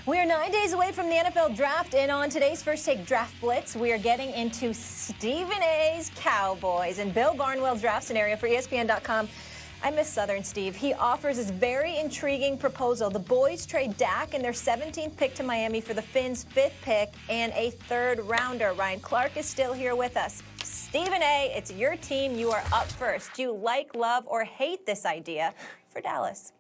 We are 9 days away from the NFL draft, and on today's First Take Draft Blitz, we are getting into Stephen A's Cowboys and Bill Barnwell's draft scenario for ESPN.com. I miss Southern Steve. He offers this very intriguing proposal. The boys trade Dak and their 17th pick to Miami for the Finns' 5th pick and a 3rd rounder. Ryan Clark is still here with us. Stephen A., it's your team. You are up first. Do you like, love, or hate this idea for Dallas?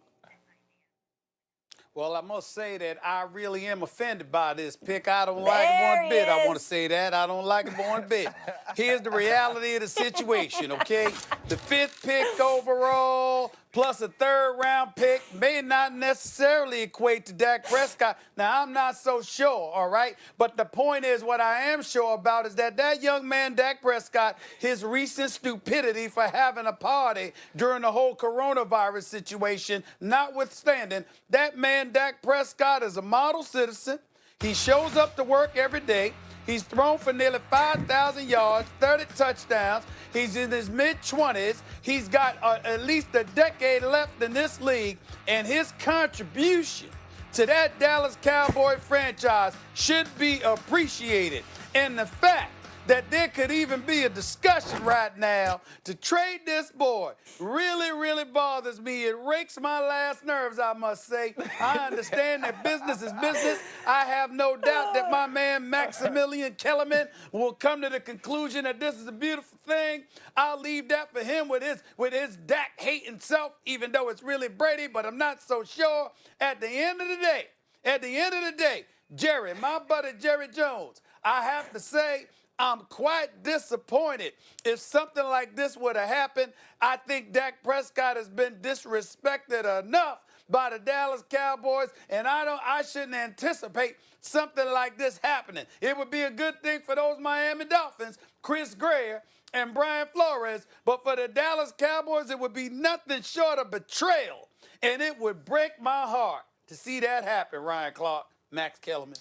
Well, I must say that I really am offended by this pick. I don't like it one bit. I want to say that. I don't like it one bit. Here's the reality of the situation, okay? The 5th pick overall plus a 3rd round pick may not necessarily equate to Dak Prescott. Now, I'm not so sure, all right? But the point is, what I am sure about is that that young man, Dak Prescott, his recent stupidity for having a party during the whole coronavirus situation, notwithstanding, that man, Dak Prescott, is a model citizen. He shows up to work every day. He's thrown for nearly 5,000 yards, 30 touchdowns. He's in his mid-20s. He's got at least a decade left in this league, and his contribution to that Dallas Cowboy franchise should be appreciated. And the fact that there could even be a discussion right now to trade this boy really, really bothers me. It rakes my last nerves, I must say. I understand that business is business. I have no doubt that my man Maximilian Kellerman will come to the conclusion that this is a beautiful thing. I'll leave that for him with his Dak hate himself, even though it's really Brady, but I'm not so sure. At the end of the day, Jerry, my buddy Jerry Jones, I have to say, I'm quite disappointed if something like this would have happened. I think Dak Prescott has been disrespected enough by the Dallas Cowboys, and I shouldn't anticipate something like this happening. It would be a good thing for those Miami Dolphins, Chris Greer and Brian Flores, but for the Dallas Cowboys, it would be nothing short of betrayal, and it would break my heart to see that happen, Ryan Clark, Max Kellerman.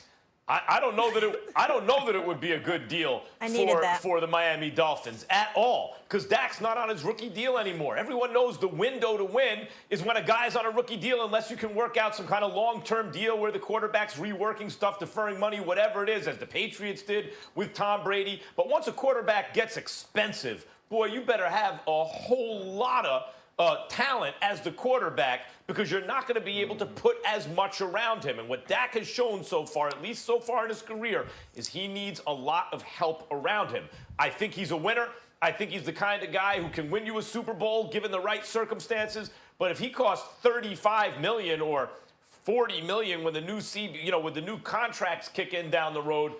I don't know that it would be a good deal for the Miami Dolphins at all, because Dak's not on his rookie deal anymore. Everyone knows the window to win is when a guy's on a rookie deal, unless you can work out some kind of long-term deal where the quarterback's reworking stuff, deferring money, whatever it is, as the Patriots did with Tom Brady. But once a quarterback gets expensive, boy, you better have a whole lot of talent as the quarterback, because you're not going to be able to put as much around him. And what Dak has shown so far, at least so far in his career, is he needs a lot of help around him. I think he's a winner. I think he's the kind of guy who can win you a Super Bowl given the right circumstances. But if he costs $35 million or $40 million when the new contracts kick in down the road,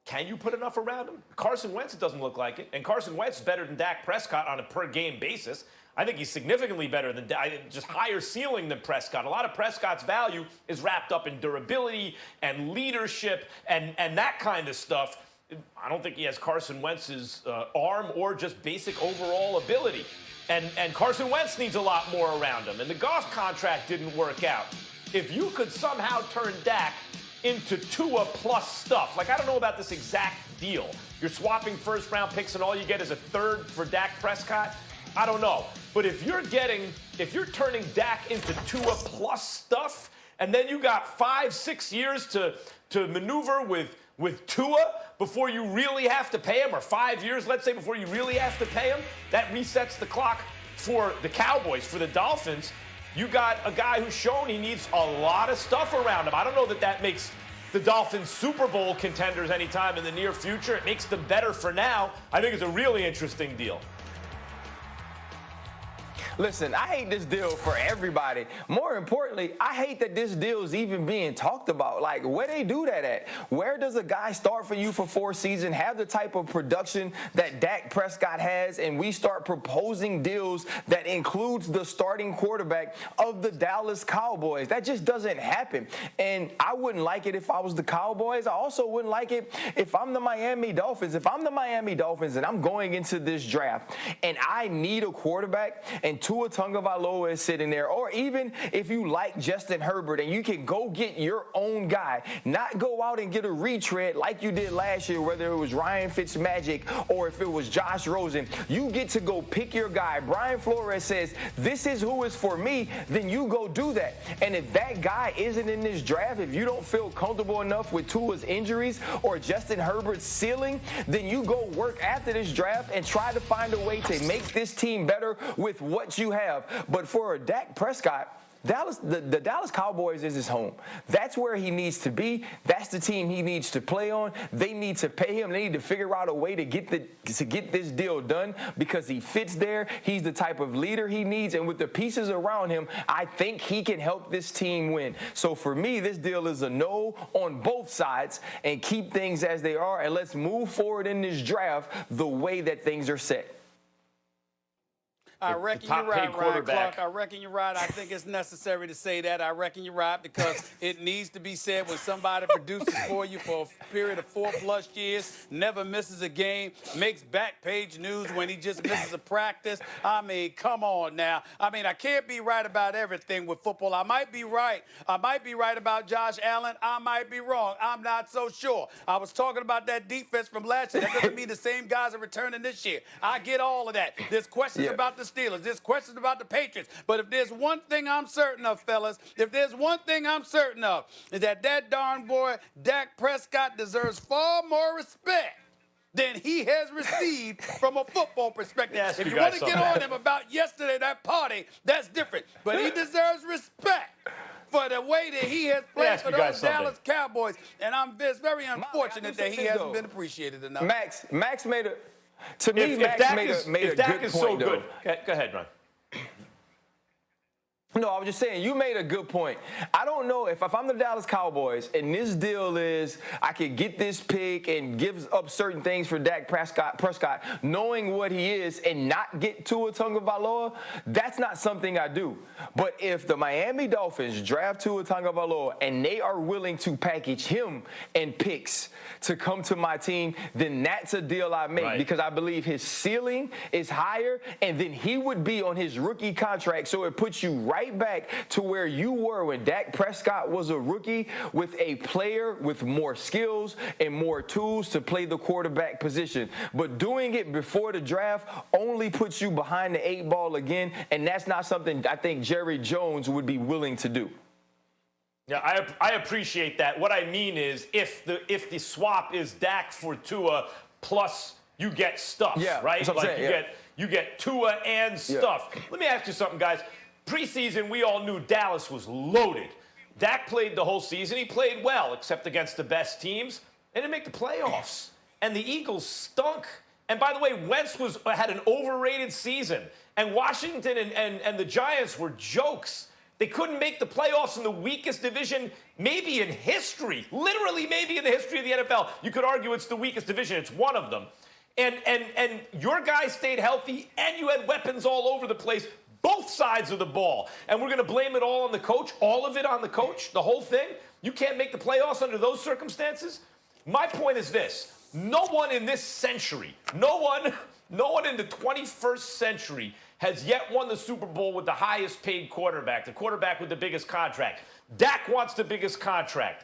can you put enough around him? Carson Wentz, it doesn't look like it. And Carson Wentz is better than Dak Prescott on a per-game basis. I think he's significantly better than, just higher ceiling than Prescott. A lot of Prescott's value is wrapped up in durability and leadership and that kind of stuff. I don't think he has Carson Wentz's arm or just basic overall ability. And Carson Wentz needs a lot more around him. And the Goff contract didn't work out. If you could somehow turn Dak into Tua plus stuff, like I don't know about this exact deal. You're swapping first-round picks and all you get is a 3rd for Dak Prescott. I don't know. But if you're turning Dak into Tua plus stuff, and then you got 5-6 years to maneuver with Tua before you really have to pay him, or 5 years, let's say, before you really have to pay him, that resets the clock for the Cowboys. For the Dolphins, you got a guy who's shown he needs a lot of stuff around him. I don't know that makes the Dolphins Super Bowl contenders anytime in the near future. It makes them better for now. I think it's a really interesting deal. Listen, I hate this deal for everybody. More importantly, I hate that this deal is even being talked about. Like, where they do that at? Where does a guy start for you for 4 seasons, have the type of production that Dak Prescott has, and we start proposing deals that includes the starting quarterback of the Dallas Cowboys? That just doesn't happen. And I wouldn't like it if I was the Cowboys. I also wouldn't like it if I'm the Miami Dolphins. If I'm the Miami Dolphins and I'm going into this draft and I need a quarterback, and Tua Tagovailoa is sitting there, or even if you like Justin Herbert and you can go get your own guy, not go out and get a retread like you did last year, whether it was Ryan Fitzmagic or if it was Josh Rosen, you get to go pick your guy. Brian Flores says, this is who is for me, then you go do that. And if that guy isn't in this draft, if you don't feel comfortable enough with Tua's injuries or Justin Herbert's ceiling, then you go work after this draft and try to find a way to make this team better with what you have. But for Dak Prescott, the Dallas Cowboys is his home. That's where he needs to be. That's the team he needs to play on. They need to pay him. They need to figure out a way to get this deal done because he fits there. He's the type of leader he needs. And with the pieces around him, I think he can help this team win. So for me, this deal is a no on both sides and keep things as they are. And let's move forward in this draft the way that things are set. I reckon you're right, Ryan Clark. I reckon you're right. I think it's necessary to say that. I reckon you're right because it needs to be said when somebody produces for you for a period of 4+ years, never misses a game, makes back page news when he just misses a practice. I mean, come on now. I mean, I can't be right about everything with football. I might be right. I might be right about Josh Allen. I might be wrong. I'm not so sure. I was talking about that defense from last year. That doesn't mean the same guys are returning this year. I get all of that. There's questions about the Steelers. There's questions about the Patriots. But if there's one thing I'm certain of, fellas, if there's one thing I'm certain of, is that darn boy, Dak Prescott, deserves far more respect than he has received from a football perspective. Yes, if you want to get on him about yesterday, that party, that's different. But he deserves respect for the way that he has played for those Dallas Cowboys. And it's very unfortunate that he hasn't been appreciated enough. Max made a... To me, Max made a good point, though. Go ahead, Ron. No, I was just saying, you made a good point. I don't know if I'm the Dallas Cowboys and this deal is I could get this pick and give up certain things for Dak Prescott, knowing what he is and not get Tua Tagovailoa, that's not something I do. But if the Miami Dolphins draft Tua Tagovailoa and they are willing to package him and picks to come to my team, then that's a deal I make because I believe his ceiling is higher and then he would be on his rookie contract, so it puts you right back to where you were when Dak Prescott was a rookie with a player with more skills and more tools to play the quarterback position. But doing it before the draft only puts you behind the 8 ball again, and that's not something I think Jerry Jones would be willing to do. Yeah, I appreciate that. What I mean is if the swap is Dak for Tua plus you get stuff, right? Like you get Tua and stuff. Let me ask you something, guys. Preseason, we all knew Dallas was loaded. Dak played the whole season. He played well, except against the best teams. They didn't make the playoffs. And the Eagles stunk. And by the way, Wentz had an overrated season. And Washington and the Giants were jokes. They couldn't make the playoffs in the weakest division maybe in history. Literally maybe in the history of the NFL. You could argue it's the weakest division. It's one of them. And your guys stayed healthy, and you had weapons all over the place. Both sides of the ball. And we're going to blame it all on the coach, all of it on the coach, the whole thing. You can't make the playoffs under those circumstances. My point is this. No one in this century, no one in the 21st century has yet won the Super Bowl with the highest paid quarterback, the quarterback with the biggest contract. Dak wants the biggest contract.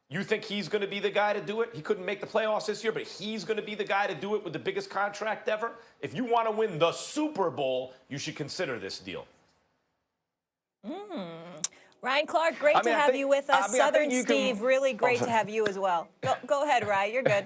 You think he's going to be the guy to do it? He couldn't make the playoffs this year, but he's going to be the guy to do it with the biggest contract ever? If you want to win the Super Bowl, you should consider this deal. Ryan Clark, great to have you with us. Southern Steve, really great to have you as well. Go ahead, Ryan. You're good.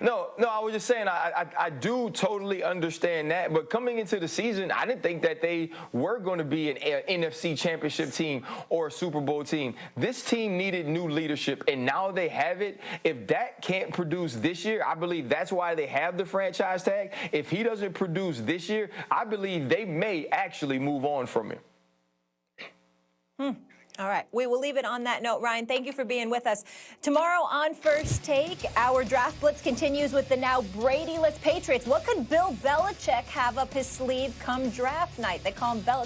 No, I was just saying I do totally understand that, but coming into the season, I didn't think that they were going to be an NFC championship team or a Super Bowl team. This team needed new leadership, and now they have it. If Dak can't produce this year, I believe that's why they have the franchise tag. If he doesn't produce this year, I believe they may actually move on from him. All right. We will leave it on that note. Ryan, thank you for being with us. Tomorrow on First Take, our Draft Blitz continues with the now Brady-less Patriots. What could Bill Belichick have up his sleeve come draft night? They call him Belichick.